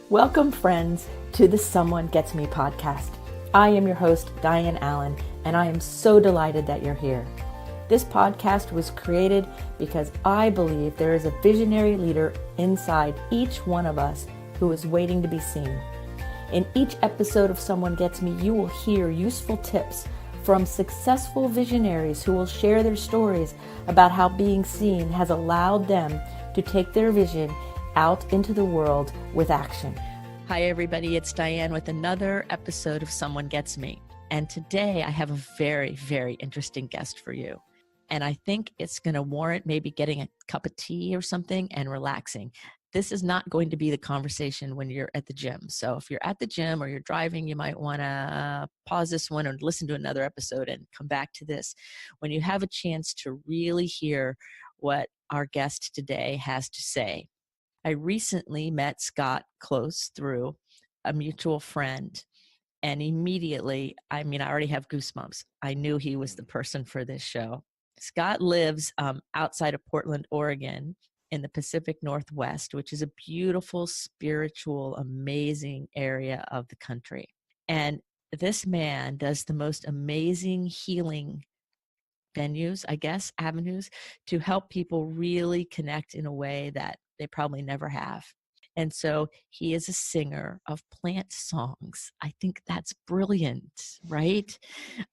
Welcome, friends, to the Someone Gets Me podcast. I am your host, Dianne Allen, and I am so delighted that you're here. This podcast was created because I believe there is a visionary leader inside each one of us who is waiting to be seen. In each episode of Someone Gets Me, you will hear useful tips from successful visionaries who will share their stories about how being seen has allowed them to take their vision out into the world with action. Hi, everybody. It's Dianne with another episode of Someone Gets Me. And today I have a very, very interesting guest for you. And I think it's going to warrant maybe getting a cup of tea or something and relaxing. This is not going to be the conversation when you're at the gym. So if you're at the gym or you're driving, you might want to pause this one and listen to another episode and come back to this when you have a chance to really hear what our guest today has to say. I recently met Scott Kloos through a mutual friend, and immediately, I already have goosebumps. I knew he was the person for this show. Scott lives outside of Portland, Oregon, in the Pacific Northwest, which is a beautiful, spiritual, amazing area of the country. And this man does the most amazing healing venues, avenues, to help people really connect in a way that they probably never have. And so he is a singer of plant songs. I think that's brilliant, right?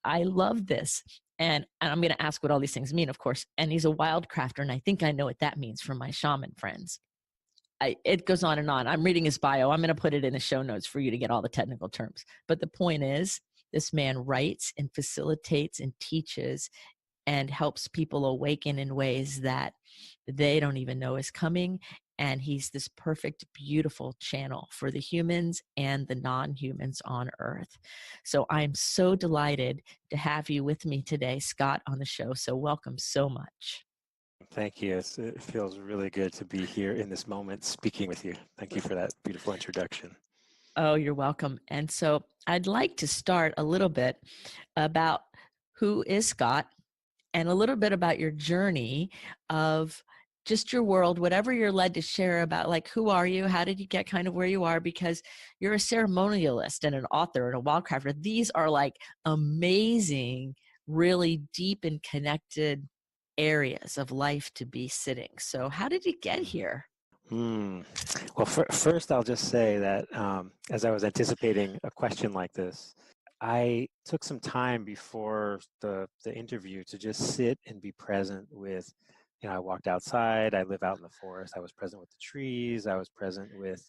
I love this. And I'm going to ask what all these things mean, of course. And he's a wildcrafter, and I think I know what that means for my shaman friends. It goes on and on. I'm reading his bio. I'm going to put it in the show notes for you to get all the technical terms. But the point is, this man writes and facilitates and teaches and helps people awaken in ways that they don't even know is coming. And he's this perfect, beautiful channel for the humans and the non-humans on Earth. So I'm so delighted to have you with me today, Scott, on the show. So welcome so much. Thank you. It feels really good to be here in this moment speaking with you. Thank you for that beautiful introduction. Oh, you're welcome. And so I'd like to start a little bit about who is Scott, and a little bit about your journey of just your world, whatever you're led to share about, like, who are you? How did you get kind of where you are? Because you're a ceremonialist and an author and a wildcrafter. These are like amazing, really deep and connected areas of life to be sitting. So how did you get here? Well, first, I'll just say that as I was anticipating a question like this, I took some time before the interview to just sit and be present with, I walked outside, I live out in the forest, I was present with the trees, I was present with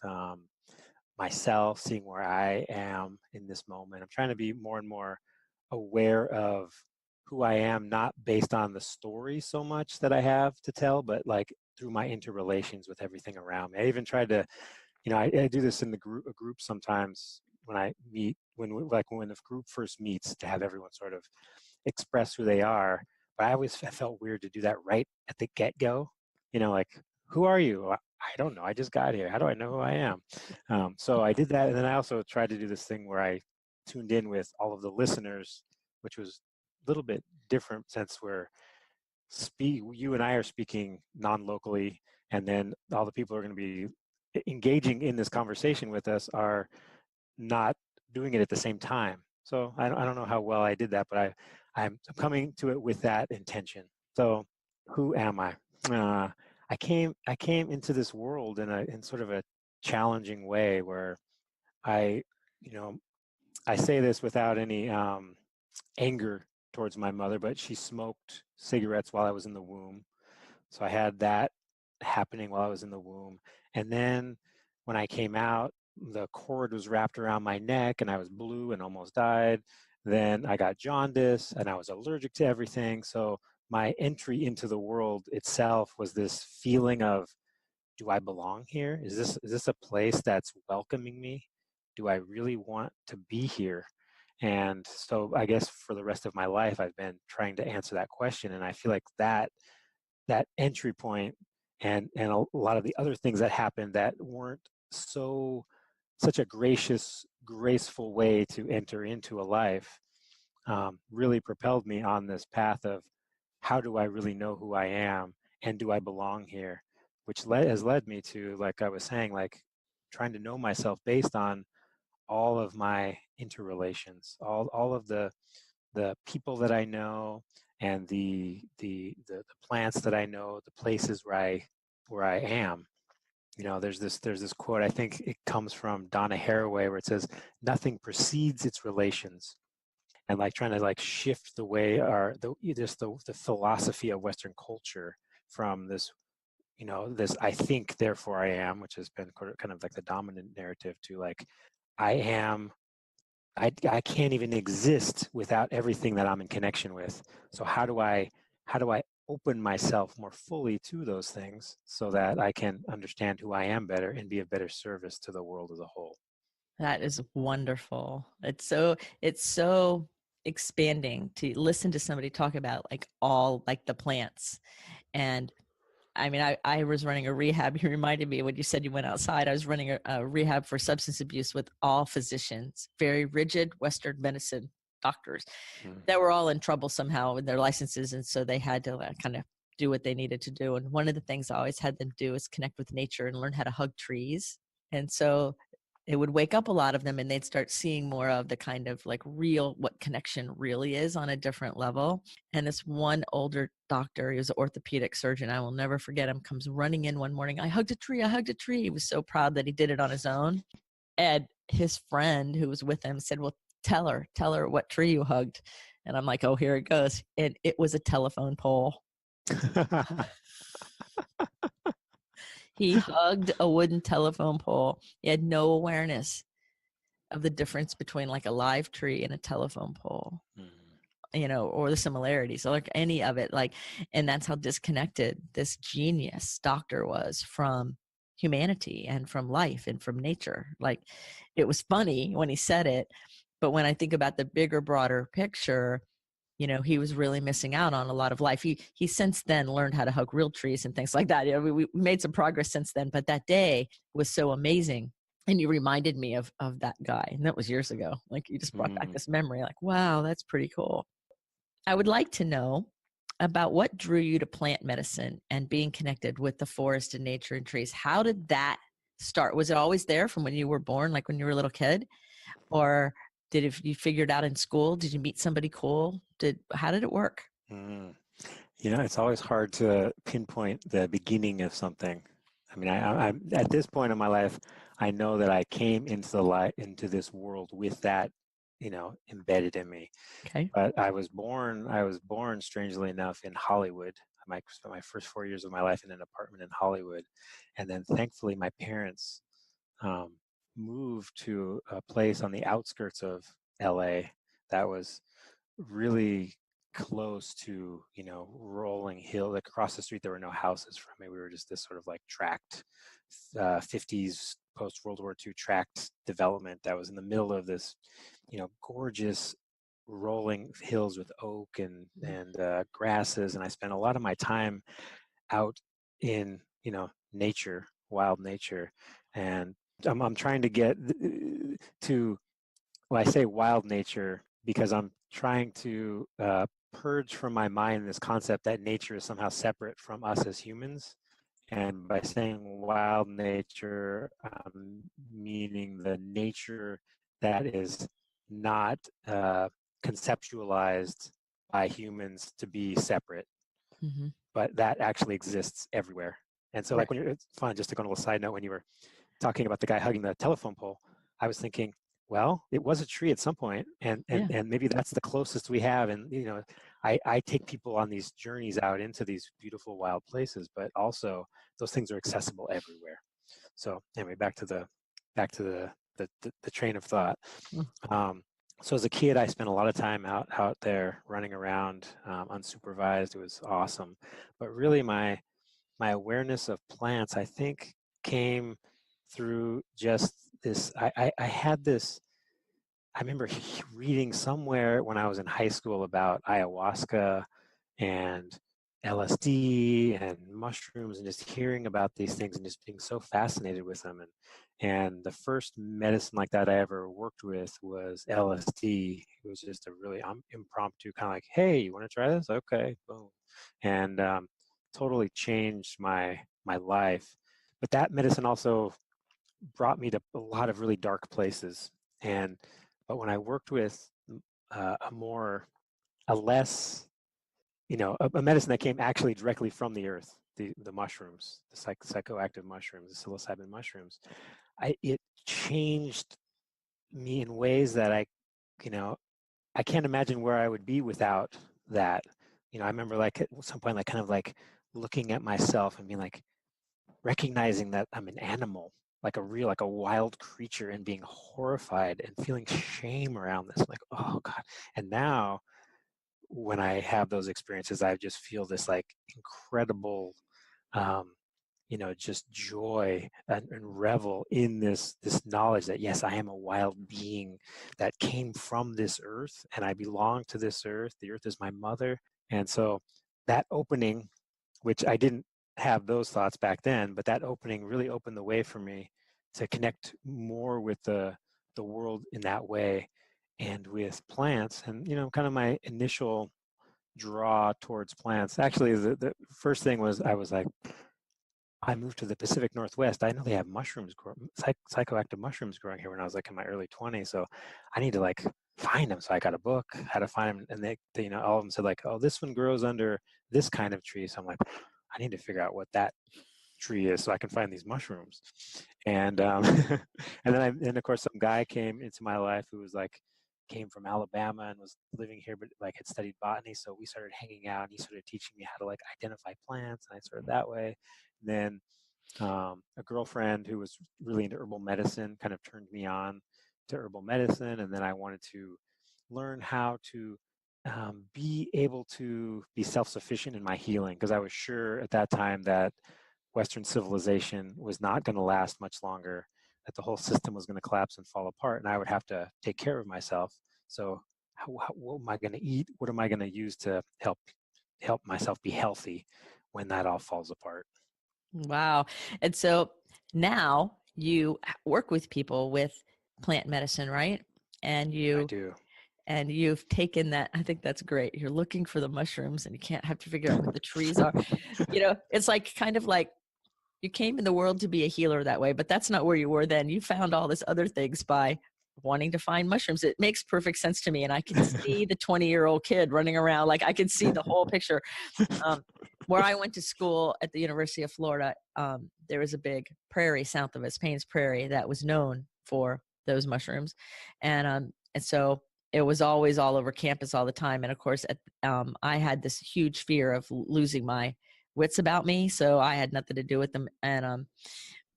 myself, seeing where I am in this moment. I'm trying to be more and more aware of who I am, not based on the story so much that I have to tell, but like through my interrelations with everything around me. I even tried to, I do this in the group sometimes when I meet, when the group first meets, to have everyone sort of express who they are. But I felt weird to do that right at the get-go. Like, who are you? I don't know. I just got here. How do I know who I am? So I did that, and then I also tried to do this thing where I tuned in with all of the listeners, which was a little bit different since you and I are speaking non-locally, and then all the people who are going to be engaging in this conversation with us are not doing it at the same time. So I don't know how well I did that, but I'm coming to it with that intention. So who am I? I came into this world in sort of a challenging way where I, I say this without any anger towards my mother, but she smoked cigarettes while I was in the womb. So I had that happening while I was in the womb. And then when I came out, the cord was wrapped around my neck and I was blue and almost died. Then I got jaundice and I was allergic to everything. So my entry into the world itself was this feeling of, do I belong here? Is this a place that's welcoming me? Do I really want to be here? And so I guess for the rest of my life, I've been trying to answer that question. And I feel like that entry point and a lot of the other things that happened that weren't such a graceful way to enter into a life really propelled me on this path of, how do I really know who I am, and do I belong here? Which has led me to, like I was saying, like trying to know myself based on all of my interrelations, all of the people that I know, and the plants that I know, the places where I am. There's this quote, I think it comes from Donna Haraway, where it says, "Nothing precedes its relations." And like trying to like shift the way the philosophy of Western culture from this, this "I think, therefore I am," which has been kind of like the dominant narrative, to like, I am. I can't even exist without everything that I'm in connection with. So how do I open myself more fully to those things so that I can understand who I am better and be of better service to the world as a whole? That is wonderful. It's so expanding to listen to somebody talk about like all like the plants. And I mean, I was running a rehab. You reminded me when you said you went outside. I was running a rehab for substance abuse with all physicians, very rigid Western medicine doctors that were all in trouble somehow with their licenses. And so they had to kind of do what they needed to do. And one of the things I always had them do is connect with nature and learn how to hug trees. And so it would wake up a lot of them, and they'd start seeing more of the kind of like real, what connection really is on a different level. And this one older doctor, he was an orthopedic surgeon, I will never forget him, comes running in one morning. I hugged a tree. I hugged a tree. He was so proud that he did it on his own. And his friend who was with him said, well, tell her what tree you hugged. And I'm like, oh, here it goes. And it was a telephone pole. He hugged a wooden telephone pole. He had no awareness of the difference between like a live tree and a telephone pole, or the similarities, or like any of it. Like, and that's how disconnected this genius doctor was from humanity and from life and from nature. Like, it was funny when he said it, but when I think about the bigger, broader picture, he was really missing out on a lot of life. He since then learned how to hug real trees and things like that. We made some progress since then, but that day was so amazing. And you reminded me of that guy. And that was years ago. Like, you just brought back this memory. Like, wow, that's pretty cool. I would like to know about what drew you to plant medicine and being connected with the forest and nature and trees. How did that start? Was it always there from when you were born, like when you were a little kid? Or you figure it out in school? Did you meet somebody cool? How did it work? It's always hard to pinpoint the beginning of something. I mean, I'm at this point in my life, I know that I came into this world with that, embedded in me. Okay. But I was born, strangely enough, in Hollywood. I spent my first 4 years of my life in an apartment in Hollywood, and then thankfully my parents moved to a place on the outskirts of LA that was really close to, rolling hill. Like across the street, there were no houses from me. We were just this sort of like tract, 50s post World War II tract development that was in the middle of this, gorgeous rolling hills with oak and grasses. And I spent a lot of my time out in, nature, wild nature. And I'm trying to get to, well, I say wild nature because I'm trying to purge from my mind this concept that nature is somehow separate from us as humans. And by saying wild nature, meaning the nature that is not conceptualized by humans to be separate, but that actually exists everywhere. And so, like, it's fun, just to go on a little side note, when you were talking about the guy hugging the telephone pole, I was thinking, well, it was a tree at some point, and maybe that's the closest we have. And I take people on these journeys out into these beautiful wild places, but also those things are accessible everywhere. So anyway, back to the train of thought. So as a kid, I spent a lot of time out there running around, unsupervised. It was awesome, but really my awareness of plants, I think, came through just this. I had this. I remember reading somewhere when I was in high school about ayahuasca and LSD and mushrooms, and just hearing about these things and just being so fascinated with them. And the first medicine like that I ever worked with was LSD. It was just a really impromptu kind of like, hey, you want to try this? Okay, boom. And totally changed my life. But that medicine also brought me to a lot of really dark places. But when I worked with a less, a medicine that came actually directly from the earth, the mushrooms, the psychoactive mushrooms, the psilocybin mushrooms, it changed me in ways that I can't imagine where I would be without that. I remember like at some point, like kind of like looking at myself and being like, recognizing that I'm an animal, like a wild creature, and being horrified and feeling shame around this. I'm like, oh God. And now when I have those experiences, I just feel this like incredible, just joy and revel in this knowledge that yes, I am a wild being that came from this earth, and I belong to this earth. The earth is my mother. And so that opening, which I didn't have those thoughts back then, but that opening really opened the way for me to connect more with the world in that way, and with plants. And kind of my initial draw towards plants, actually the first thing was, I was like, I moved to the Pacific Northwest. I know they have mushrooms, psychoactive mushrooms growing here when I was like in my early 20s. So I need to like find them. So I got a book how to find them, and they all of them said like, oh, this one grows under this kind of tree. So I'm like, I need to figure out what that tree is so I can find these mushrooms. And and of course some guy came into my life who was like, came from Alabama and was living here, but like had studied botany. So we started hanging out, and he started teaching me how to like identify plants, and I started that way. And then a girlfriend who was really into herbal medicine kind of turned me on to herbal medicine. And then I wanted to learn how to be able to be self-sufficient in my healing, because I was sure at that time that Western civilization was not going to last much longer, that the whole system was going to collapse and fall apart, and I would have to take care of myself. So what am I going to eat? What am I going to use to help myself be healthy when that all falls apart? Wow. And so now you work with people with plant medicine, right? And I do. and you've taken that. I think that's great. You're looking for the mushrooms and you can't have to figure out where the trees are. It's like kind of like you came in the world to be a healer that way, but that's not where you were then. You found all this other things by wanting to find mushrooms. It makes perfect sense to me. And I can see the 20-year-old kid running around. Like I can see the whole picture. Where I went to school at the University of Florida, there was a big prairie south of us, Payne's Prairie, that was known for those mushrooms. And so it was always all over campus all the time. And of course, I had this huge fear of losing my wits about me. So I had nothing to do with them.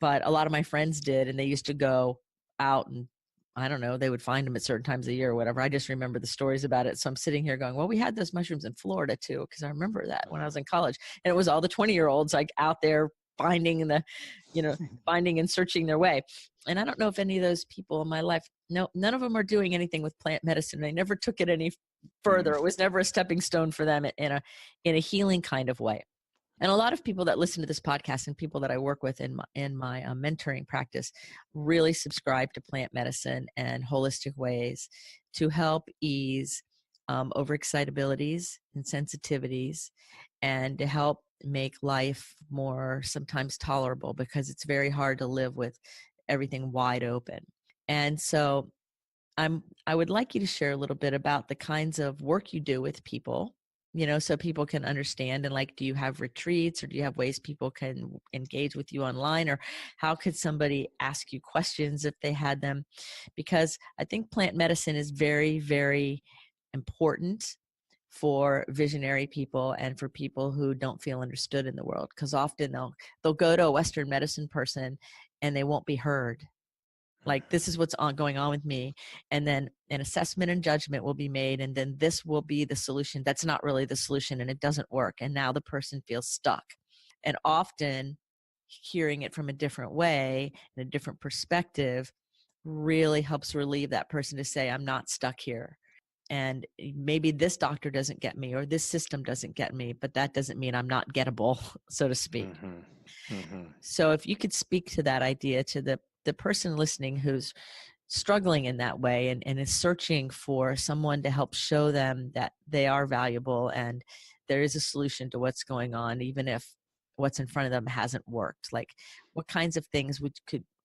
But a lot of my friends did, and they used to go out and I don't know, they would find them at certain times of the year or whatever. I just remember the stories about it. So I'm sitting here going, well, we had those mushrooms in Florida too, because I remember that when I was in college. And it was all the 20-year-olds like out there finding finding and searching their way. And I don't know if any of those people in my life, no, none of them are doing anything with plant medicine. They never took it any further. It was never a stepping stone for them in a healing kind of way. And a lot of people that listen to this podcast and people that I work with in my mentoring practice really subscribe to plant medicine and holistic ways to help ease overexcitabilities and sensitivities, and to help make life more sometimes tolerable, because it's very hard to live with everything wide open. And so I would like you to share a little bit about the kinds of work you do with people, so people can understand. And like, do you have retreats, or do you have ways people can engage with you online, or how could somebody ask you questions if they had them? Because I think plant medicine is very, very important for visionary people and for people who don't feel understood in the world, because often they'll go to a Western medicine person and they won't be heard. Like, this is what's going on with me. And then an assessment and judgment will be made. And then this will be the solution. That's not really the solution, and it doesn't work. And now the person feels stuck. And often hearing it from a different way and a different perspective really helps relieve that person to say, I'm not stuck here. And maybe this doctor doesn't get me, or this system doesn't get me, but that doesn't mean I'm not gettable, so to speak. Mm-hmm. Mm-hmm. So if you could speak to that idea to the person listening who's struggling in that way, and is searching for someone to help show them that they are valuable and there is a solution to what's going on, even if what's in front of them hasn't worked. Like, what kinds of things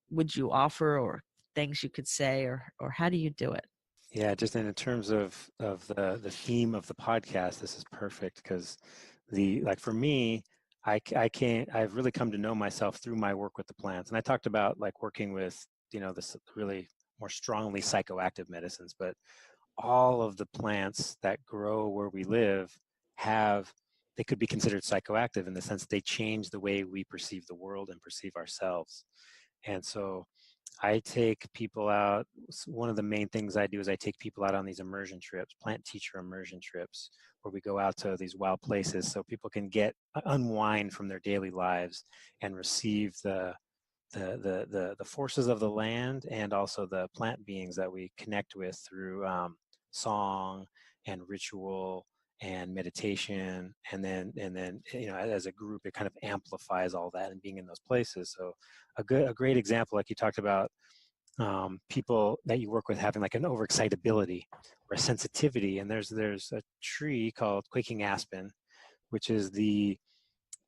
would you offer, or things you could say, or how do you do it? Yeah, just in terms of the theme of the podcast, this is perfect because like for me, I can't, I've really come to know myself through my work with the plants. And I talked about like working with, this really more strongly psychoactive medicines, but all of the plants that grow where we live they could be considered psychoactive in the sense they change the way we perceive the world and perceive ourselves. And so I take people out. One of the main things I do is I take people out on these immersion trips, plant teacher immersion trips, where we go out to these wild places so people can unwind from their daily lives and receive the forces of the land and also the plant beings that we connect with through song and ritual and meditation, and then as a group it kind of amplifies all that and being in those places. So a great example, like you talked about, people that you work with having like an overexcitability or a sensitivity, and there's a tree called quaking aspen, which is the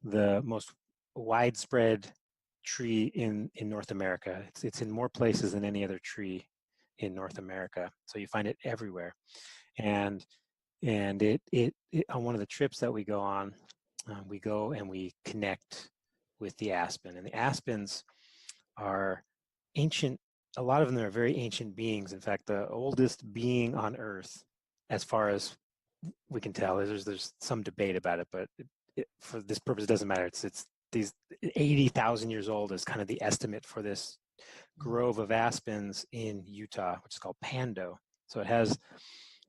most widespread tree in North America. It's in more places than any other tree in North America, so you find it everywhere. And it on one of the trips that we go on, we go and we connect with the aspen. And the aspens are ancient. A lot of them are very ancient beings. In fact, the oldest being on Earth, as far as we can tell, there's some debate about it, but for this purpose, it doesn't matter. It's these 80,000 years old is kind of the estimate for this grove of aspens in Utah, which is called Pando. So it has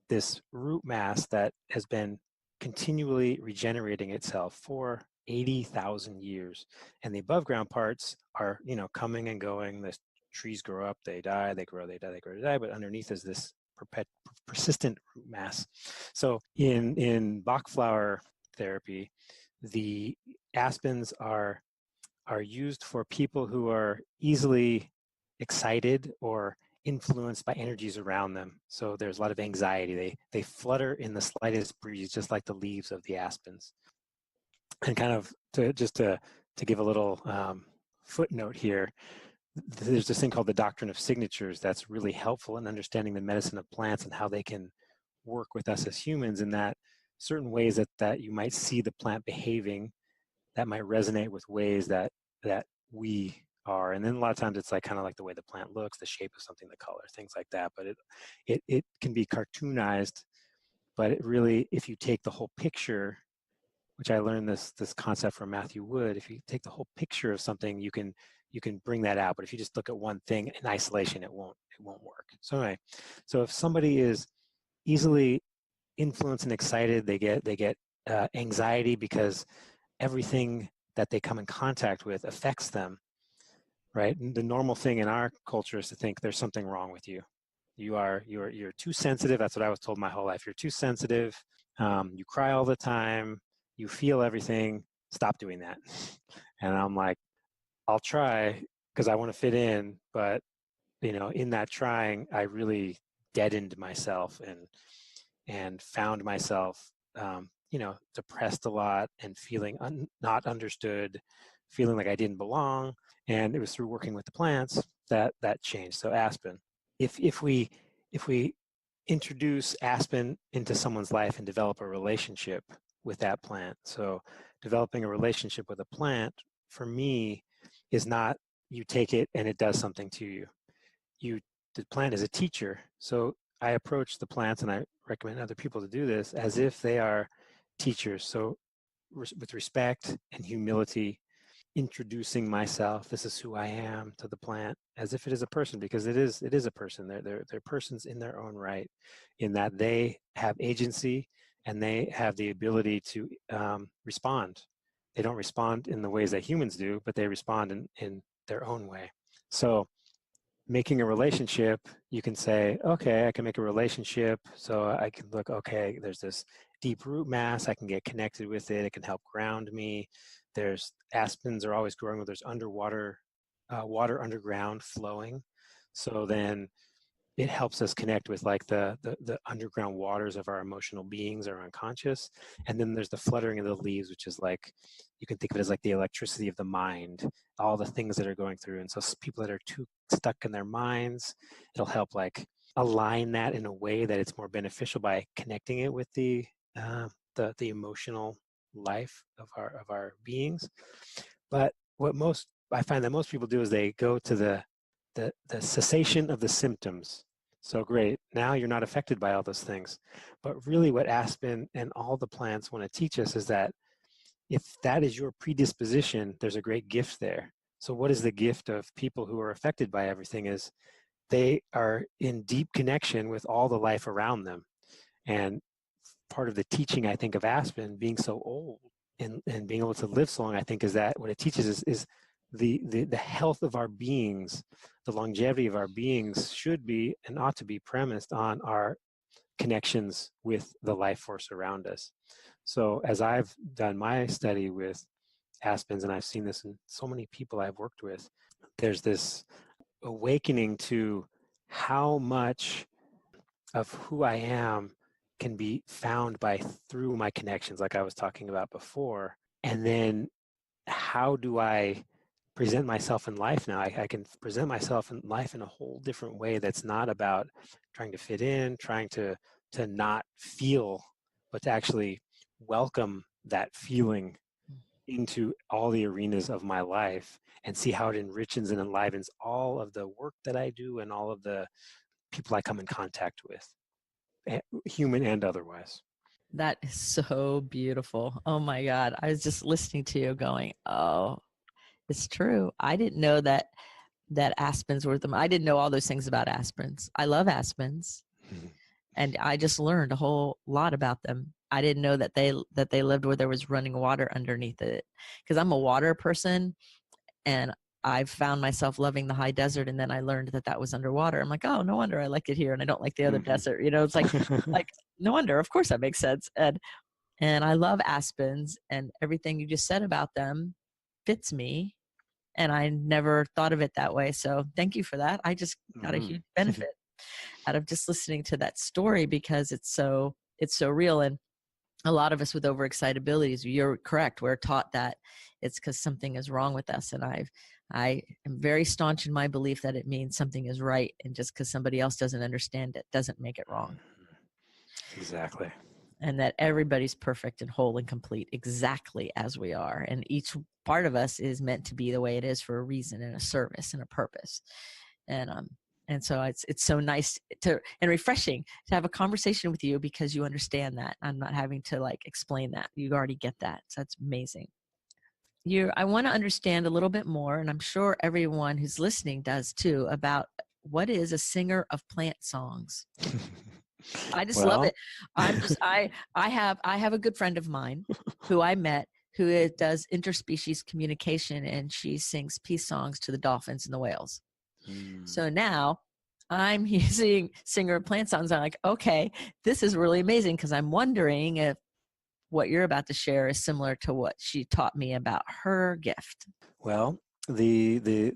this root mass that has been continually regenerating itself for 80,000 years. And the above ground parts are, coming and going. The trees grow up, they die, they grow, they die, they grow, they die. But underneath is this persistent root mass. So in Bach flower therapy, the aspens are used for people who are easily excited or influenced by energies around them. So there's a lot of anxiety. They flutter in the slightest breeze, just like the leaves of the aspens. And kind of to give a little footnote here, there's this thing called the doctrine of signatures that's really helpful in understanding the medicine of plants and how they can work with us as humans, in that certain ways that you might see the plant behaving that might resonate with ways that we are. And then a lot of times it's like kind of like the way the plant looks, the shape of something, the color, things like that. But it can be cartoonized, but it really, if you take the whole picture, which I learned this concept from Matthew Wood, if you take the whole picture of something, you can bring that out. But if you just look at one thing in isolation, it won't work. So anyway, so if somebody is easily influenced and excited, they get anxiety because everything that they come in contact with affects them, right? And the normal thing in our culture is to think there's something wrong with you. You're too sensitive. That's what I was told my whole life. You're too sensitive. You cry all the time. You feel everything. Stop doing that. And I'm like, I'll try because I want to fit in, but in that trying, I really deadened myself and found myself depressed a lot and feeling not understood, feeling like I didn't belong. And it was through working with the plants that changed. So aspen, if we introduce aspen into someone's life and develop a relationship with that plant. So developing a relationship with a plant for me is not you take it and it does something to you. The plant is a teacher. So I approach the plants, and I recommend other people to do this, as if they are teachers. So with respect and humility, introducing myself, this is who I am, to the plant, as if it is a person, because it is a person. They're persons in their own right, in that they have agency and they have the ability to respond. They don't respond in the ways that humans do, but they respond in their own way. So making a relationship, you can say, okay, I can make a relationship. So I can look, okay, there's this deep root mass. I can get connected with it. It can help ground me. There's aspens are always growing where there's water underground flowing. So then it helps us connect with like the underground waters of our emotional beings, our unconscious. And then there's the fluttering of the leaves, which is like, you can think of it as like the electricity of the mind, all the things that are going through. And so people that are too stuck in their minds, it'll help like align that in a way that it's more beneficial by connecting it with the emotional life of our beings. But I find that most people do is they go to the cessation of the symptoms. So great, now you're not affected by all those things. But really what aspen and all the plants want to teach us is that if that is your predisposition, there's a great gift there. So what is the gift of people who are affected by everything is they are in deep connection with all the life around them. And part of the teaching, I think, of aspen being so old and being able to live so long, I think, is that what it teaches is the health of our beings, the longevity of our beings should be and ought to be premised on our connections with the life force around us. So as I've done my study with aspens, and I've seen this in so many people I've worked with, there's this awakening to how much of who I am can be found through my connections, like I was talking about before. And then how do I present myself in life now? I can present myself in life in a whole different way that's not about trying to fit in, trying to not feel, but to actually welcome that feeling into all the arenas of my life and see how it enriches and enlivens all of the work that I do and all of the people I come in contact with, human and otherwise. That is so beautiful. Oh my God. I was just listening to you going, oh, it's true. I didn't know that aspens were I didn't know all those things about aspens. I love aspens. And I just learned a whole lot about them. I didn't know that they lived where there was running water underneath it, because I'm a water person, and I've found myself loving the high desert, and then I learned that was underwater. I'm like, oh, no wonder I like it here and I don't like the other desert. It's like no wonder. Of course that makes sense. And I love aspens, and everything you just said about them fits me. And I never thought of it that way. So thank you for that. I just got a huge benefit out of just listening to that story, because it's so real. And a lot of us with overexcitabilities, you're correct, we're taught that it's because something is wrong with us. And I am very staunch in my belief that it means something is right. And just because somebody else doesn't understand it doesn't make it wrong. Exactly. And that everybody's perfect and whole and complete exactly as we are. And each part of us is meant to be the way it is for a reason and a service and a purpose. And so it's so nice and refreshing to have a conversation with you, because you understand that. I'm not having to like explain that. You already get that. So that's amazing. I want to understand a little bit more, and I'm sure everyone who's listening does too, about what is a singer of plant songs. I just love it. I have a good friend of mine who I met who does interspecies communication, and she sings peace songs to the dolphins and the whales. So now I'm using singer of plant songs. I'm like, okay, this is really amazing, because I'm wondering if what you're about to share is similar to what she taught me about her gift. Well, the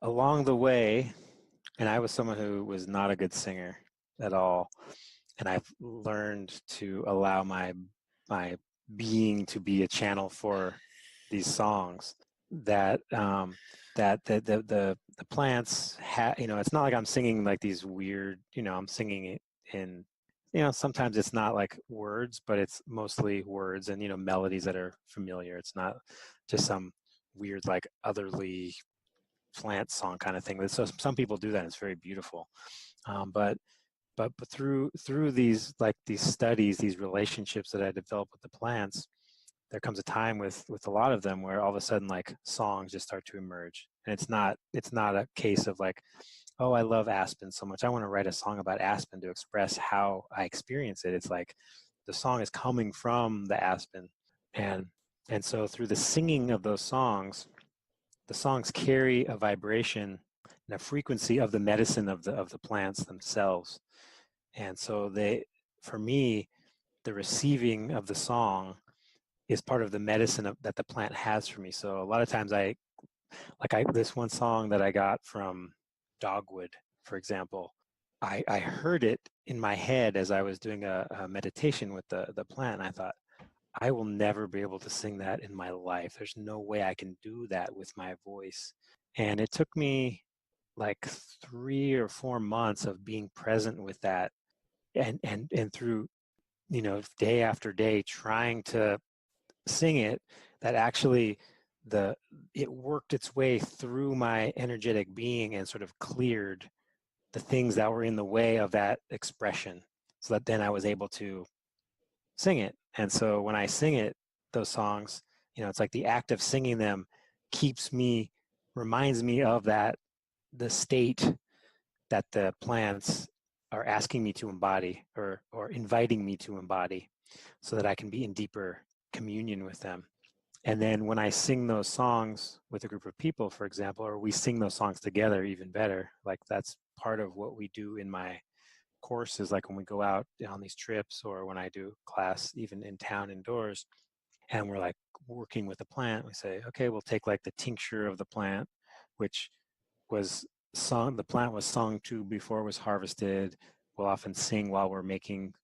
along the way, and I was someone who was not a good singer at all, and I've learned to allow my being to be a channel for these songs. That the plants have, it's not like I'm singing like these weird, I'm singing it in, sometimes it's not like words, but it's mostly words and melodies that are familiar. It's not just some weird like otherly plant song kind of thing. So some people do that. It's very beautiful. But through these studies, these relationships that I developed with the plants, there comes a time with a lot of them where all of a sudden like songs just start to emerge. And it's not a case of like, oh, I love aspen so much, I want to write a song about aspen to express how I experience it. It's like the song is coming from the aspen. And so through the singing of those songs, the songs carry a vibration and a frequency of the medicine of the plants themselves. And so for me, the receiving of the song is part of the medicine that the plant has for me. So a lot of times this one song that I got from dogwood, for example, I heard it in my head as I was doing a meditation with the plant. And I thought, I will never be able to sing that in my life. There's no way I can do that with my voice. And it took me like 3 or 4 months of being present with that, and through, day after day trying to sing it, that actually it worked its way through my energetic being and sort of cleared the things that were in the way of that expression, so that then I was able to sing it. And so when I sing it, those songs, it's like the act of singing them reminds me of the state that the plants are asking me to embody, or inviting me to embody, so that I can be in deeper communion with them. And then when I sing those songs with a group of people, for example, or we sing those songs together, even better, like that's part of what we do in my courses, like when we go out on these trips, or when I do class even in town indoors, and we're like working with the plant, we say, okay, we'll take like the tincture of the plant, which was sung, the plant was sung to before it was harvested. We'll often sing while we're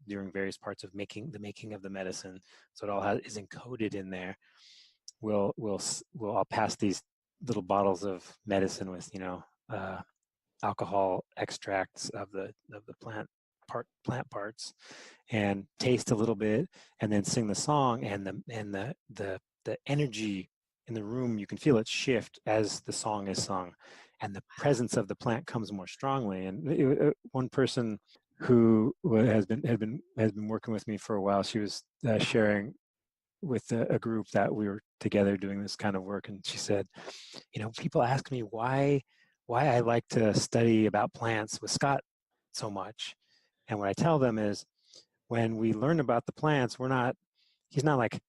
during various parts of the making of the medicine, so it all is encoded in there. I'll pass these little bottles of medicine with alcohol extracts of the plant parts, and taste a little bit, and then sing the song, and the energy in the room, you can feel it shift as the song is sung, and the presence of the plant comes more strongly. And one person who has been working with me for a while, she was sharing with a group that we were together doing this kind of work, and she said, people ask me why I like to study about plants with Scott so much. And what I tell them is, when we learn about the plants, he's not like,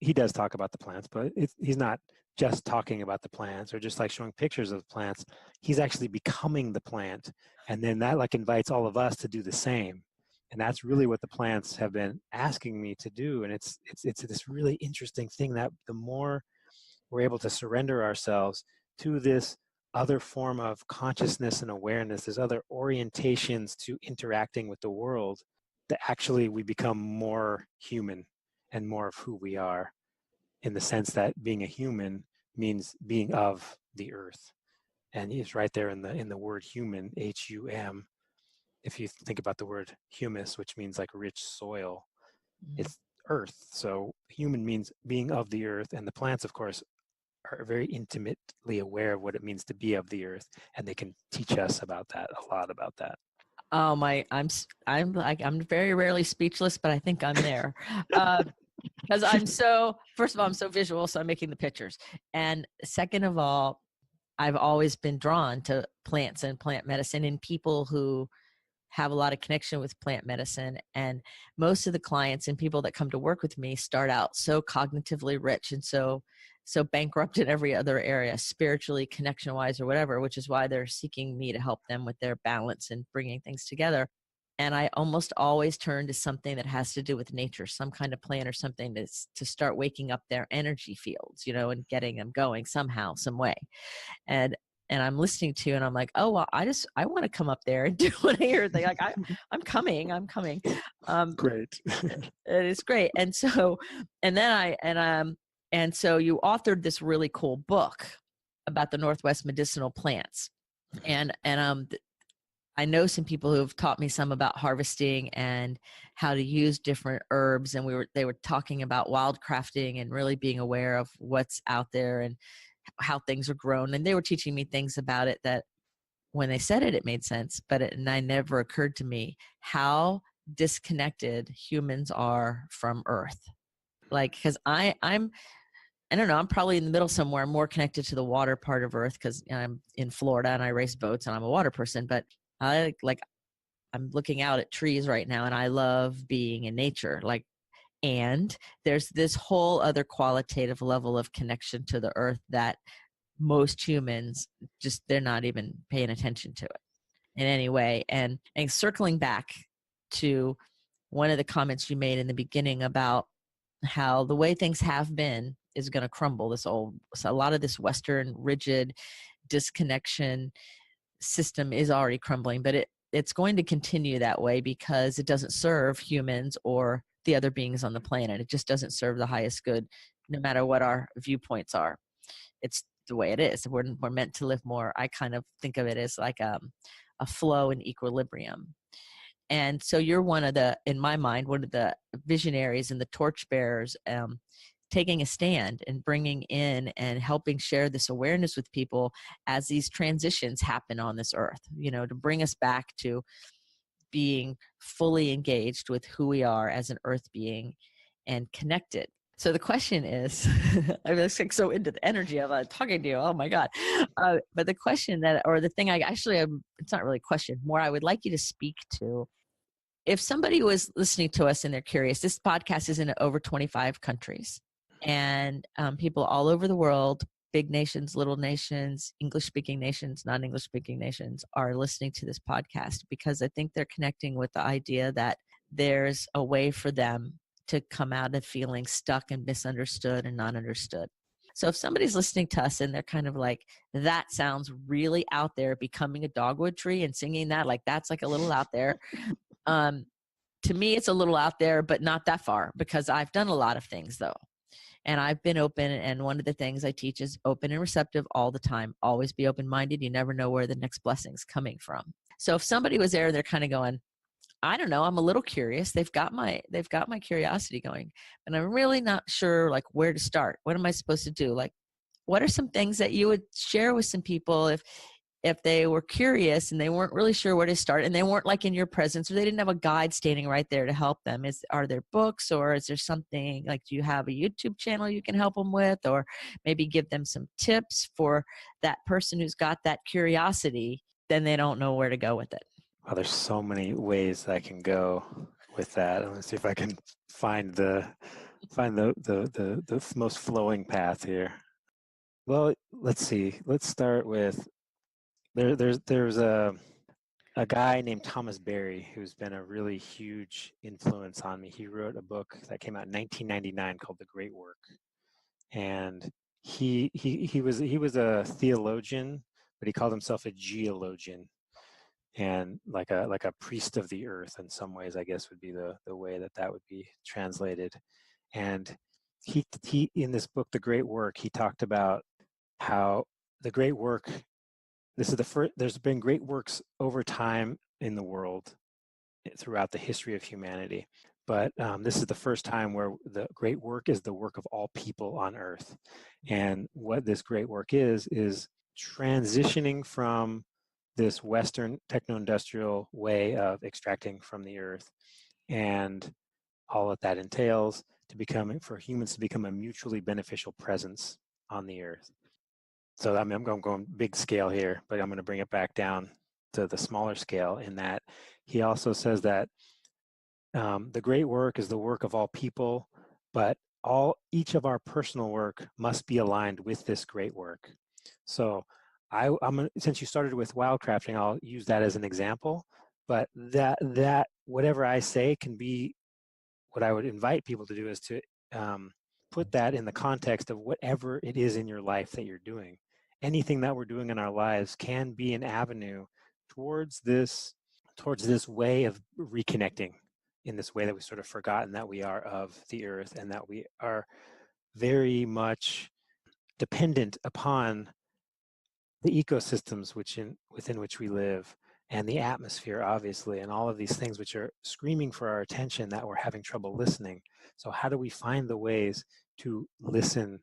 he does talk about the plants, but he's not just talking about the plants or just like showing pictures of the plants. He's actually becoming the plant. And then that like invites all of us to do the same. And that's really what the plants have been asking me to do. And it's this really interesting thing, that the more we're able to surrender ourselves to this other form of consciousness and awareness, there's other orientations to interacting with the world, that actually we become more human and more of who we are, in the sense that being a human means being of the earth. And it's right there in the word human, HUM. If you think about the word humus, which means like rich soil, it's earth. So human means being of the earth, and the plants, of course, are very intimately aware of what it means to be of the earth, and they can teach us a lot about that. Oh my, I'm very rarely speechless, but I think I'm there. Because first of all, I'm so visual, so I'm making the pictures. And second of all, I've always been drawn to plants and plant medicine, and people who have a lot of connection with plant medicine. And most of the clients and people that come to work with me start out so cognitively rich and so bankrupt in every other area, spiritually, connection wise, or whatever, which is why they're seeking me to help them with their balance and bringing things together. And I almost always turn to something that has to do with nature, some kind of plant or something to start waking up their energy fields, and getting them going somehow, some way. And I'm listening to, and I'm like, oh, well, I want to come up there and do what I hear. They like, I'm coming. Great. It is great. And so, and so you authored this really cool book about the Northwest medicinal plants. And I know some people who have taught me some about harvesting and how to use different herbs. And they were talking about wildcrafting and really being aware of what's out there and how things are grown. And they were teaching me things about it that when they said it, it made sense. But it never occurred to me how disconnected humans are from Earth. Like, because I don't know, I'm probably in the middle somewhere. I'm more connected to the water part of Earth because I'm in Florida and I race boats and I'm a water person. But I'm looking out at trees right now and I love being in nature. And there's this whole other qualitative level of connection to the earth that most humans they're not even paying attention to it in any way. And circling back to one of the comments you made in the beginning about how the way things have been is going to crumble. So a lot of this Western rigid disconnection system is already crumbling, but it's going to continue that way because it doesn't serve humans or the other beings on the planet. It just doesn't serve the highest good, no matter what our viewpoints are. It's the way it is. We're meant to live more. I kind of think of it as like a flow and equilibrium. And so you're one of the, in my mind, one of the visionaries and the torchbearers, taking a stand and bringing in and helping share this awareness with people as these transitions happen on this earth, to bring us back to being fully engaged with who we are as an earth being and connected. So the question is, I'm just like so into the energy of talking to you. Oh my God. But the question or the thing it's not really a question, more I would like you to speak to. If somebody was listening to us and they're curious, this podcast is in over 25 countries and people all over the world, big nations, little nations, English-speaking nations, non-English-speaking nations are listening to this podcast because I think they're connecting with the idea that there's a way for them to come out of feeling stuck and misunderstood and not understood. So if somebody's listening to us and they're kind of like, that sounds really out there, becoming a dogwood tree and singing that, like that's like a little out there. To me, it's a little out there, but not that far because I've done a lot of things though. And I've been open. And one of the things I teach is open and receptive all the time. Always be open-minded. You never know where the next blessing's coming from. So if somebody was there, they're kind of going, I don't know, I'm a little curious. They've got my curiosity going, and I'm really not sure like where to start. What am I supposed to do? Like, what are some things that you would share with some people if they were curious and they weren't really sure where to start and they weren't like in your presence or they didn't have a guide standing right there to help them? Are there books or is there something like, do you have a YouTube channel you can help them with, or maybe give them some tips for that person who's got that curiosity, then they don't know where to go with it? Well, there's so many ways I can go with that. Let's see if I can find the most flowing path here. Well, let's see. Let's start with there's a guy named Thomas Berry who's been a really huge influence on me. He wrote a book that came out in 1999 called The Great Work, and he was a theologian, but he called himself a geologian, and like a priest of the earth in some ways, I guess would be the way that would be translated. And he in this book, The Great Work, he talked about how the great work, this is the first, there's been great works over time in the world throughout the history of humanity, but this is the first time where the great work is the work of all people on earth. And what this great work is transitioning from this Western techno-industrial way of extracting from the earth and all that entails for humans to become a mutually beneficial presence on the earth. So I'm going big scale here, but I'm going to bring it back down to the smaller scale in that he also says that the great work is the work of all people, but each of our personal work must be aligned with this great work. So since you started with wildcrafting, I'll use that as an example. But that whatever I say can be, what I would invite people to do is to put that in the context of whatever it is in your life that you're doing. Anything that we're doing in our lives can be an avenue towards this way of reconnecting, in this way that we've sort of forgotten that we are of the earth and that we are very much dependent upon the ecosystems within which we live, and the atmosphere, obviously, and all of these things which are screaming for our attention that we're having trouble listening. So how do we find the ways to listen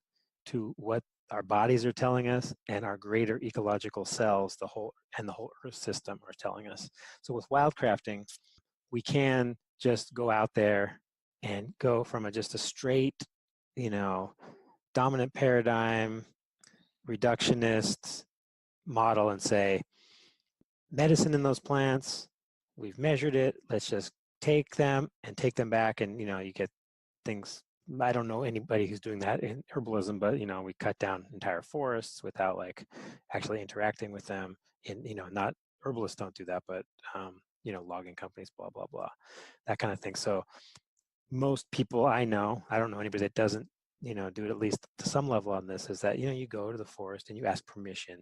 to what our bodies are telling us and our greater ecological selves, the whole earth system, are telling us? So with wildcrafting, we can just go out there and go from just a straight, dominant paradigm, reductionist model and say, medicine in those plants, we've measured it, let's just take them back, and you get things. I don't know anybody who's doing that in herbalism, but we cut down entire forests without like actually interacting with them. Not herbalists don't do that, but logging companies, blah blah blah, that kind of thing. So most people I don't know anybody that doesn't do it at least to some level on this, is that you go to the forest and you ask permission.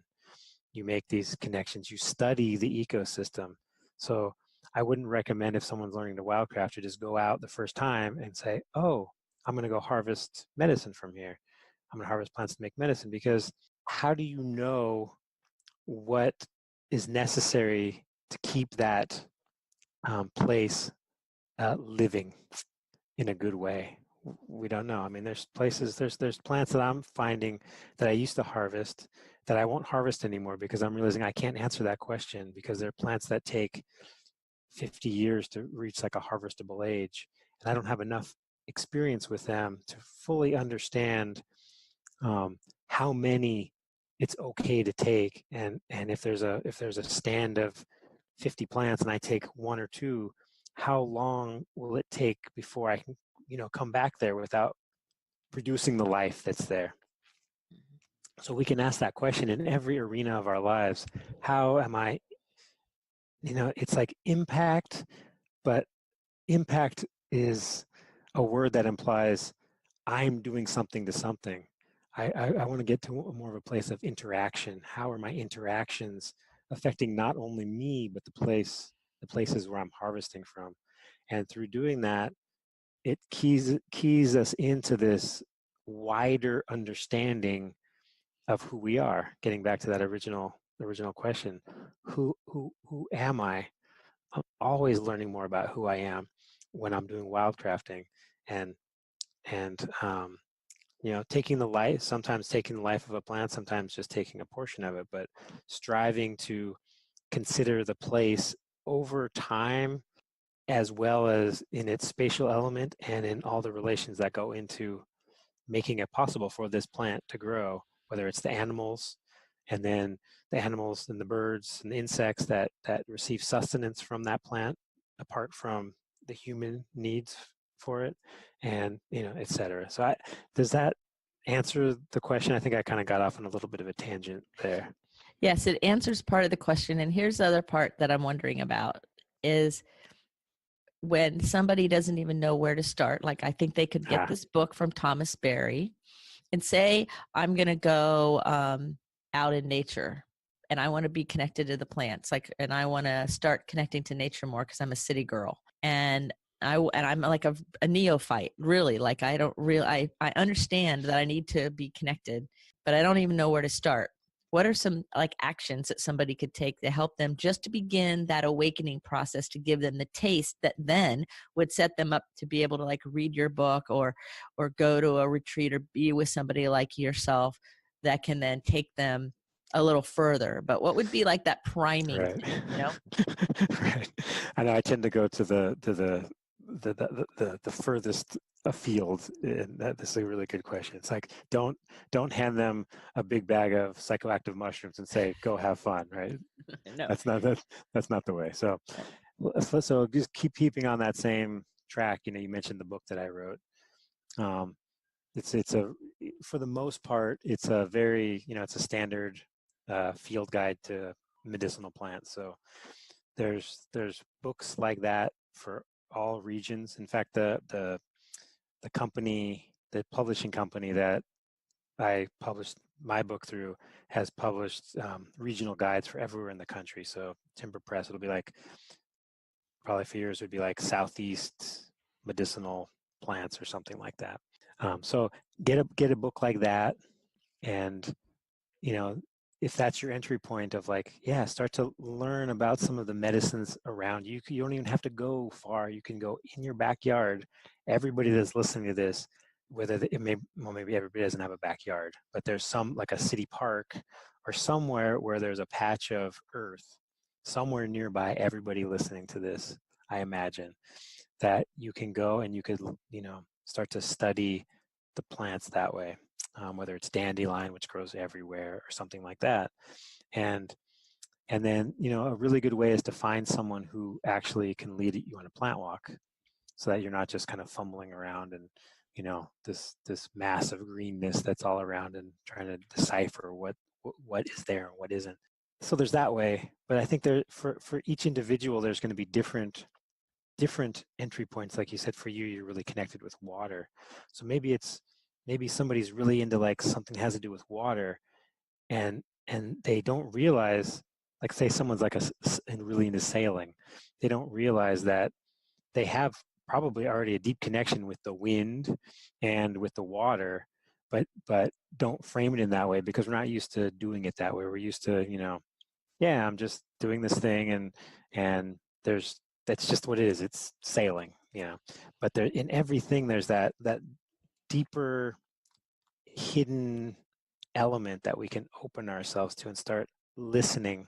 You make these connections, you study the ecosystem. So I wouldn't recommend, if someone's learning to wildcraft, to just go out the first time and say, oh, I'm going to go harvest medicine from here. I'm going to harvest plants to make medicine, because how do you know what is necessary to keep that place living in a good way? We don't know. I mean, there's places, there's plants that I'm finding that I used to harvest that I won't harvest anymore, because I'm realizing I can't answer that question, because they're plants that take 50 years to reach like a harvestable age, and I don't have enough experience with them to fully understand how many it's okay to take, and if there's a stand of 50 plants and I take one or two, how long will it take before I can come back there without producing the life that's there? So we can ask that question in every arena of our lives. How am I, it's like impact, but impact is a word that implies I'm doing something to something. I want to get to more of a place of interaction. How are my interactions affecting not only me, but the places where I'm harvesting from? And through doing that, it keys us into this wider understanding of who we are. Getting back to that original question, who am I? I'm always learning more about who I am when I'm doing wildcrafting, and sometimes taking the life of a plant, sometimes just taking a portion of it, but striving to consider the place over time, as well as in its spatial element and in all the relations that go into making it possible for this plant to grow, whether it's the animals, and then the animals and the birds and the insects that receive sustenance from that plant apart from the human needs for it, and et cetera. So does that answer the question? I think I kind of got off on a little bit of a tangent there. Yes, it answers part of the question. And here's the other part that I'm wondering about is when somebody doesn't even know where to start. Like, I think they could get this book from Thomas Berry and say, I'm going to go out in nature and I want to be connected to the plants. And I want to start connecting to nature more because I'm a city girl. And I'm like a neophyte, really. Like, I understand that I need to be connected, but I don't even know where to start. What are some like actions that somebody could take to help them just to begin that awakening process, to give them the taste that then would set them up to be able to like read your book or go to a retreat or be with somebody like yourself that can then take them a little further? But what would be like that priming right. thing, Right. I know I tend to go to the furthest afield, and this is a really good question. It's like don't hand them a big bag of psychoactive mushrooms and say go have fun, right? No. That's not the way. So just keeping on that same track. You mentioned the book that I wrote. It's for the most part, it's a very it's a standard field guide to medicinal plants. So there's books like that for all regions. In fact, the publishing company that I published my book through has published regional guides for everywhere in the country. So Timber Press, it'll be like, probably for years, it would be like Southeast medicinal plants or something like that. So get a book like that, and if that's your entry point of like, start to learn about some of the medicines around you. You don't even have to go far. You can go in your backyard. Everybody that's listening to this, maybe everybody doesn't have a backyard, but there's some, like a city park or somewhere where there's a patch of earth somewhere nearby. Everybody listening to this, I imagine, that you can go and you could, start to study the plants that way. Whether it's dandelion, which grows everywhere, or something like that. And then, a really good way is to find someone who actually can lead you on a plant walk, so that you're not just kind of fumbling around and, this massive greenness that's all around and trying to decipher what is there and what isn't. So there's that way. But I think for each individual, there's going to be different entry points. Like you said, for you, you're really connected with water. So maybe somebody's really into like something that has to do with water, and they don't realize like say someone's like and really into sailing, they don't realize that they have probably already a deep connection with the wind and with the water, but don't frame it in that way because we're not used to doing it that way. We're used to, yeah, I'm just doing this thing, and that's just what it is. It's sailing, But there, in everything, there's that deeper hidden element that we can open ourselves to and start listening.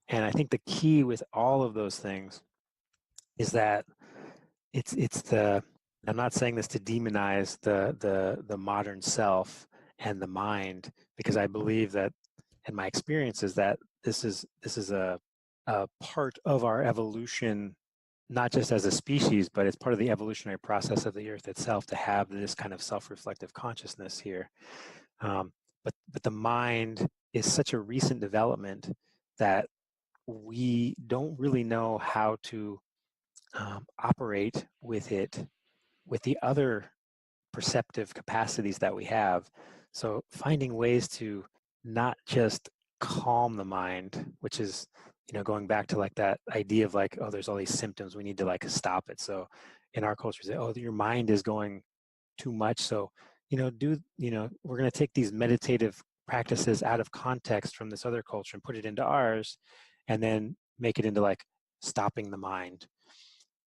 And I think the key with all of those things is that it's the I'm not saying this to demonize the modern self and the mind, because I believe that, in my experience, is that this is a part of our evolution, not just as a species, but it's part of the evolutionary process of the earth itself to have this kind of self-reflective consciousness here. But the mind is such a recent development that we don't really know how to operate with it, with the other perceptive capacities that we have. So finding ways to not just calm the mind, which is, going back to like that idea of like, oh, there's all these symptoms, we need to like stop it. So in our culture, say, oh, your mind is going too much. So, we're going to take these meditative practices out of context from this other culture and put it into ours, and then make it into like stopping the mind.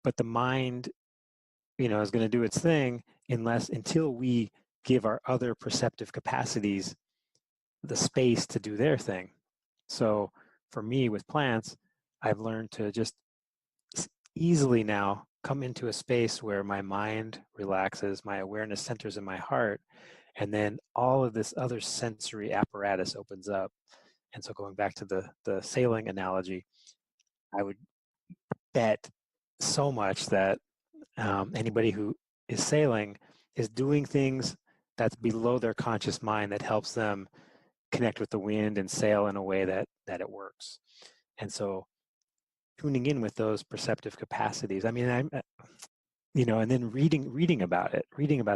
But the mind, is going to do its thing until we give our other perceptive capacities the space to do their thing. So for me with plants, I've learned to just easily now come into a space where my mind relaxes, my awareness centers in my heart, and then all of this other sensory apparatus opens up. And so going back to the sailing analogy, I would bet so much that anybody who is sailing is doing things that's below their conscious mind that helps them connect with the wind and sail in a way that it works. And so tuning in with those perceptive capacities. I mean, and then reading about it.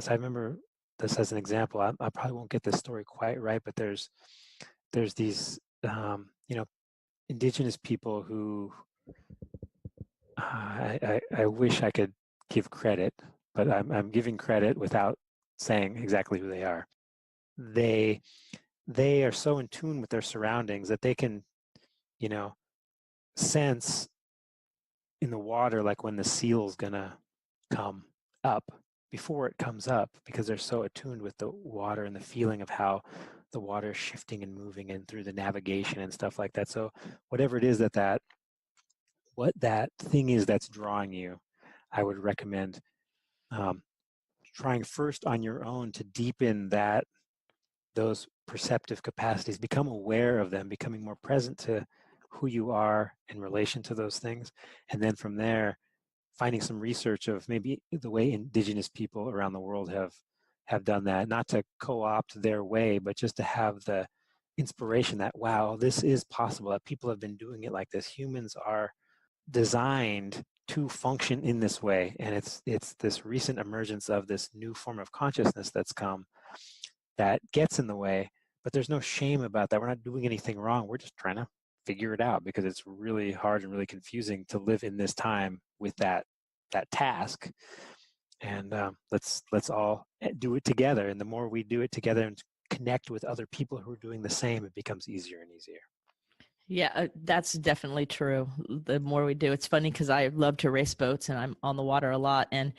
So I remember this as an example. I probably won't get this story quite right, but there's these indigenous people who I wish I could give credit, but I'm giving credit without saying exactly who they are. They are so in tune with their surroundings that they can, sense in the water, like when the seal's gonna come up before it comes up, because they're so attuned with the water and the feeling of how the water is shifting and moving and through the navigation and stuff like that. So whatever it is what that thing is that's drawing you, I would recommend trying first on your own to deepen those perceptive capacities, become aware of them, becoming more present to who you are in relation to those things. And then from there, finding some research of maybe the way indigenous people around the world have done that, not to co-opt their way, but just to have the inspiration that, wow, this is possible, that people have been doing it like this. Humans are designed to function in this way, and it's this recent emergence of this new form of consciousness that's come that gets in the way, but there's no shame about that. We're not doing anything wrong. We're just trying to figure it out, because it's really hard and really confusing to live in this time with that task. And let's all do it together, and the more we do it together and connect with other people who are doing the same, it becomes easier and easier. Yeah, that's definitely true. The more we do, it's funny because I love to race boats and I'm on the water a lot. And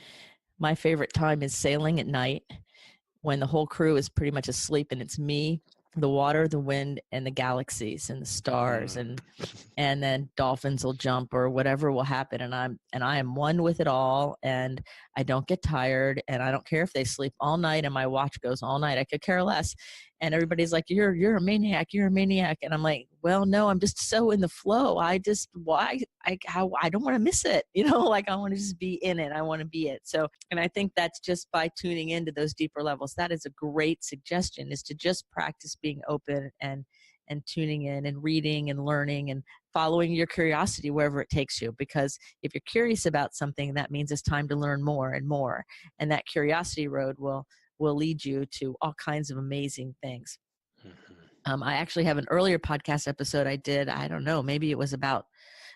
my favorite time is sailing at night when the whole crew is pretty much asleep and it's me, the water, the wind, and the galaxies and the stars, and then dolphins will jump or whatever will happen, and I am one with it all, and I don't get tired, and I don't care if they sleep all night and my watch goes all night. I could care less. And everybody's like, you're a maniac, and I'm like, well, no, I'm just so in the flow. I don't want to miss it, like I want to just be in it. I want to be it. So, and I think that's just by tuning into those deeper levels. That is a great suggestion, is to just practice being open and tuning in and reading and learning and following your curiosity wherever it takes you. Because if you're curious about something, that means it's time to learn more and more. And that curiosity road will lead you to all kinds of amazing things. Mm-hmm. I actually have an earlier podcast episode I did, I don't know, maybe it was about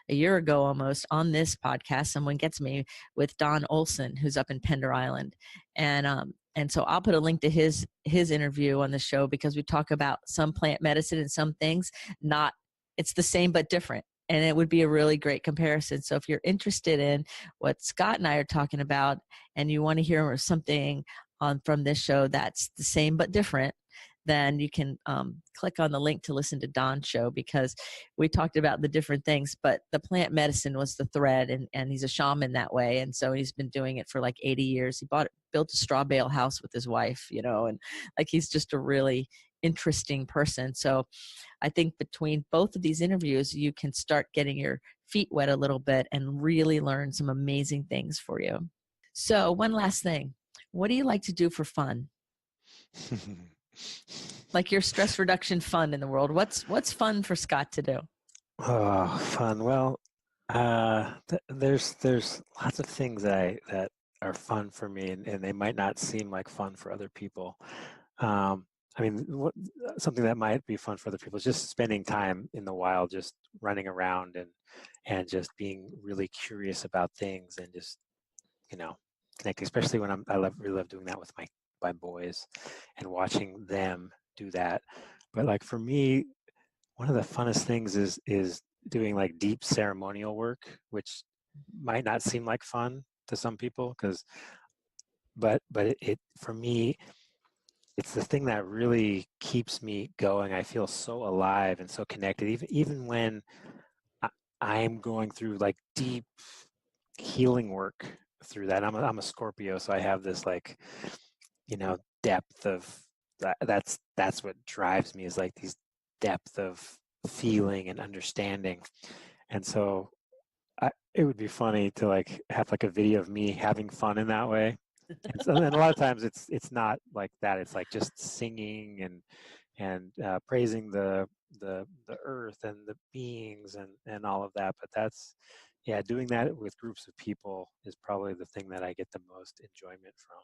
a year ago almost, on this podcast, Someone Gets Me, with Don Olson, who's up in Pender Island. And so I'll put a link to his interview on the show, because we talk about some plant medicine and some things not, it's the same but different. And it would be a really great comparison. So if you're interested in what Scott and I are talking about, and you want to hear something from this show that's the same but different, then you can click on the link to listen to Don's show, because we talked about the different things, but the plant medicine was the thread, and he's a shaman that way. And so he's been doing it for like 80 years. He built a straw bale house with his wife, and like, he's just a really interesting person. So I think between both of these interviews, you can start getting your feet wet a little bit and really learn some amazing things for you. So one last thing, what do you like to do for fun? Like your stress reduction fun in the world. What's fun for Scott to do? Oh, fun. Well, there's lots of things that are fun for me, and they might not seem like fun for other people. I mean, something that might be fun for other people is just spending time in the wild, just running around and just being really curious about things, and just connecting. Especially when really love doing that with my boys and watching them do that. But like for me, one of the funnest things is doing like deep ceremonial work, which might not seem like fun to some people, but it for me, it's the thing that really keeps me going. I feel so alive and so connected, even when I'm going through like deep healing work through that. I'm a Scorpio, so I have this like depth of that's what drives me, is like these depth of feeling and understanding. And so it would be funny to like have like a video of me having fun in that way. And a lot of times it's not like that. It's like just singing and praising the earth and the beings and all of that. But doing that with groups of people is probably the thing that I get the most enjoyment from.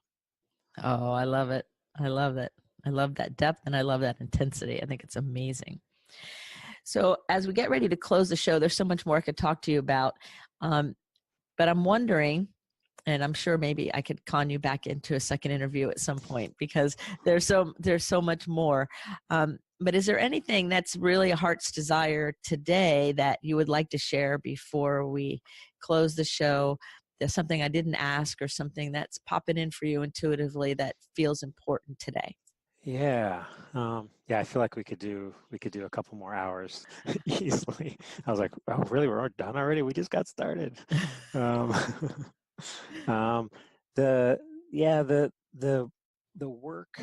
Oh, I love it. I love it. I love that depth, and I love that intensity. I think it's amazing. So as we get ready to close the show, there's so much more I could talk to you about. But I'm wondering, and I'm sure maybe I could con you back into a second interview at some point, because there's so much more. But is there anything that's really a heart's desire today that you would like to share before we close the show? There's something I didn't ask, or something that's popping in for you intuitively that feels important today? Yeah. I feel like we could do a couple more hours easily. I was like, oh, really? We're done already? We just got started. Um, the work,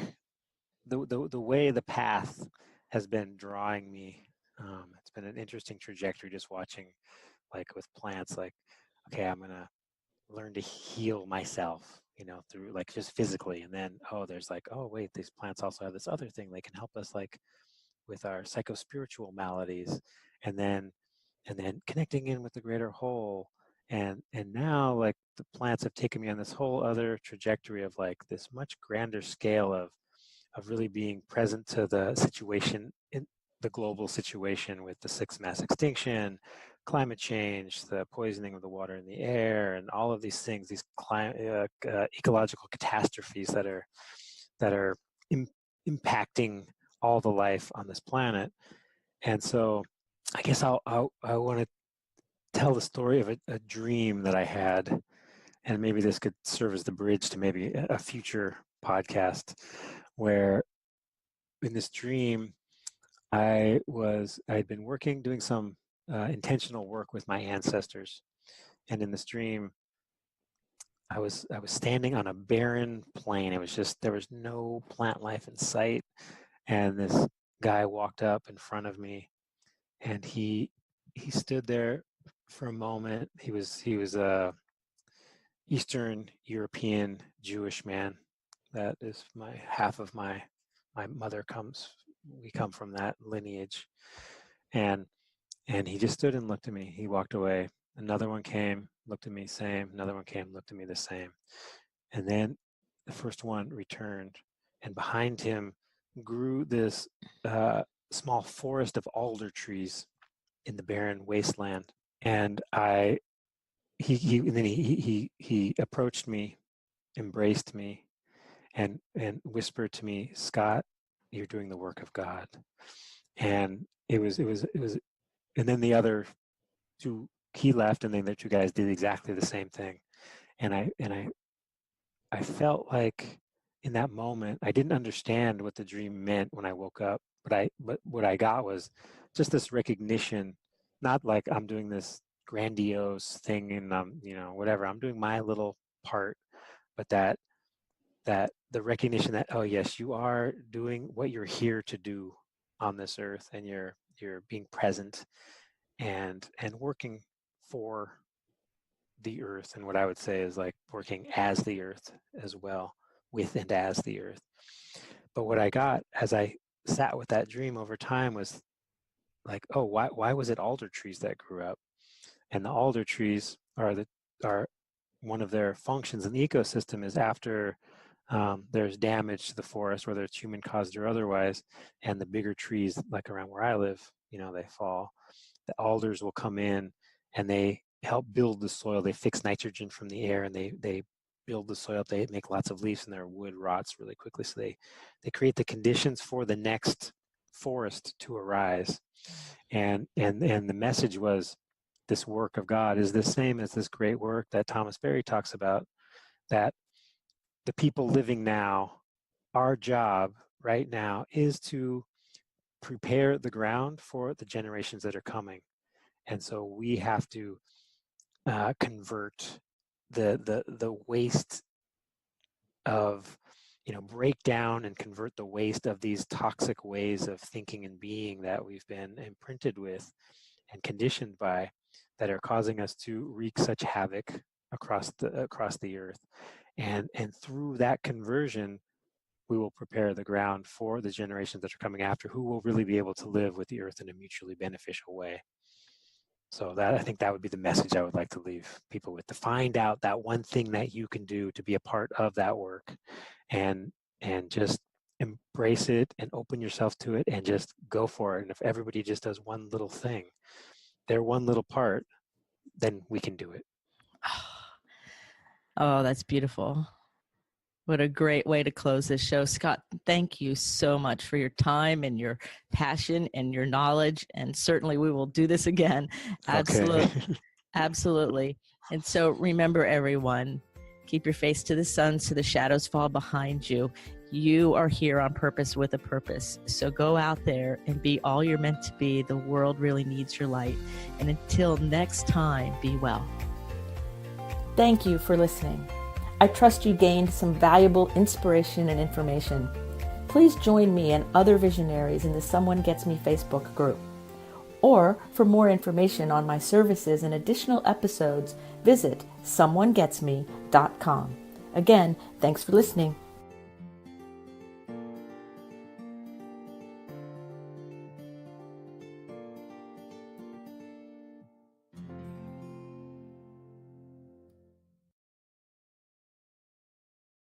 the way, the path has been drawing me. It's been an interesting trajectory, just watching, like with plants, like, okay, I'm gonna learn to heal myself, through like just physically. And then, there's like, oh wait, these plants also have this other thing. They can help us like with our psychospiritual maladies, and then connecting in with the greater whole. And now like the plants have taken me on this whole other trajectory of like this much grander scale of really being present to the situation, in the global situation, with the sixth mass extinction, climate change, the poisoning of the water and the air, and all of these things, these ecological catastrophes that are impacting all the life on this planet. And so I guess I want to tell the story of a dream that I had, and maybe this could serve as the bridge to maybe a future podcast, where in this dream I had been doing some intentional work with my ancestors. And in this dream, I was standing on a barren plain. It was just, there was no plant life in sight. And this guy walked up in front of me, and he stood there for a moment. He was a Eastern European Jewish man. That is half of my mother we come from that lineage. And he just stood and looked at me. He walked away. Another one came, looked at me, same. Another one came, looked at me, the same. And then the first one returned, and behind him grew this small forest of alder trees in the barren wasteland. And he approached me, embraced me, and whispered to me, "Scott, you're doing the work of God." And it was, and then the other two, he left, and then the two guys did exactly the same thing. And I felt like in that moment, I didn't understand what the dream meant when I woke up, but what I got was just this recognition, not like I'm doing this grandiose thing and whatever, I'm doing my little part, but that the recognition that, oh yes, you are doing what you're here to do on this earth, and you're being present and working for the earth. And what I would say is like working as the earth as well, with and as the earth. But what I got as I sat with that dream over time was like, oh, why was it alder trees that grew up? And the alder trees are one of their functions in the ecosystem is after there's damage to the forest, whether it's human caused or otherwise, and the bigger trees, like around where I live, they fall. The alders will come in and they help build the soil. They fix nitrogen from the air, and they build the soil. They make lots of leaves, and their wood rots really quickly. So they create the conditions for the next forest to arise. And the message was, this work of God is the same as this great work that Thomas Berry talks about, that the people living now, our job right now is to prepare the ground for the generations that are coming. And so we have to convert the waste of, break down and convert the waste of these toxic ways of thinking and being that we've been imprinted with and conditioned by, that are causing us to wreak such havoc across the earth. And through that conversion, we will prepare the ground for the generations that are coming after, who will really be able to live with the earth in a mutually beneficial way. So I think that would be the message I would like to leave people with, to find out that one thing that you can do to be a part of that work, and just embrace it and open yourself to it and just go for it. And if everybody just does one little thing, their one little part, then we can do it. Oh, that's beautiful. What a great way to close this show. Scott, thank you so much for your time and your passion and your knowledge. And certainly we will do this again. Absolutely. Okay. Absolutely. And so remember, everyone, keep your face to the sun so the shadows fall behind you. You are here on purpose with a purpose. So go out there and be all you're meant to be. The world really needs your light. And until next time, be well. Thank you for listening. I trust you gained some valuable inspiration and information. Please join me and other visionaries in the Someone Gets Me Facebook group. Or for more information on my services and additional episodes, visit someonegetsme.com. Again, thanks for listening.